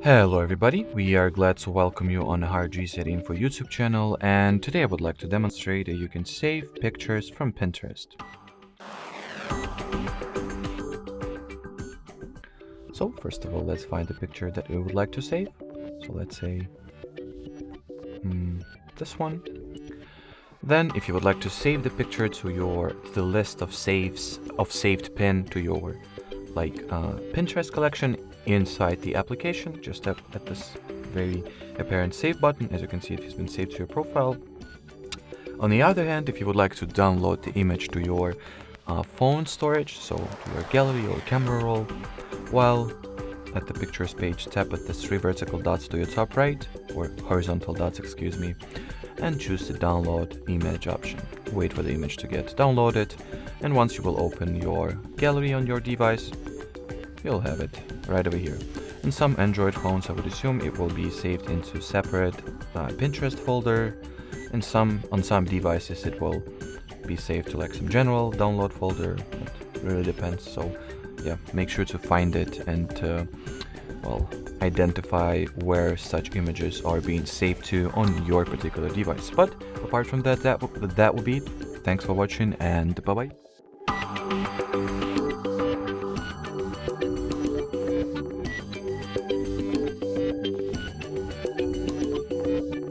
Hello everybody, we are glad to welcome you on the HardReset.Info YouTube channel, and today I would like to demonstrate that you can save pictures from Pinterest. So first of all, let's find the picture that we would like to save. So let's say this one. Then if you would like to save the picture to the list of saved pin to your Pinterest collection inside the application, just tap at this very apparent save button. As you can see, it has been saved to your profile. On the other hand, if you would like to download the image to your phone storage, so to your gallery or camera roll, while at the pictures page, tap at the three vertical dots to your top right, or horizontal dots, excuse me, and choose the download image option. Wait for the image to get downloaded, and once you will open your gallery on your device, you'll have it right over here. In some Android phones, I would assume it will be saved into separate Pinterest folder. On some devices, it will be saved to like some general download folder. It really depends. So yeah, make sure to find it and identify where such images are being saved to on your particular device. But apart from that, that will be it. Thanks for watching, and bye bye.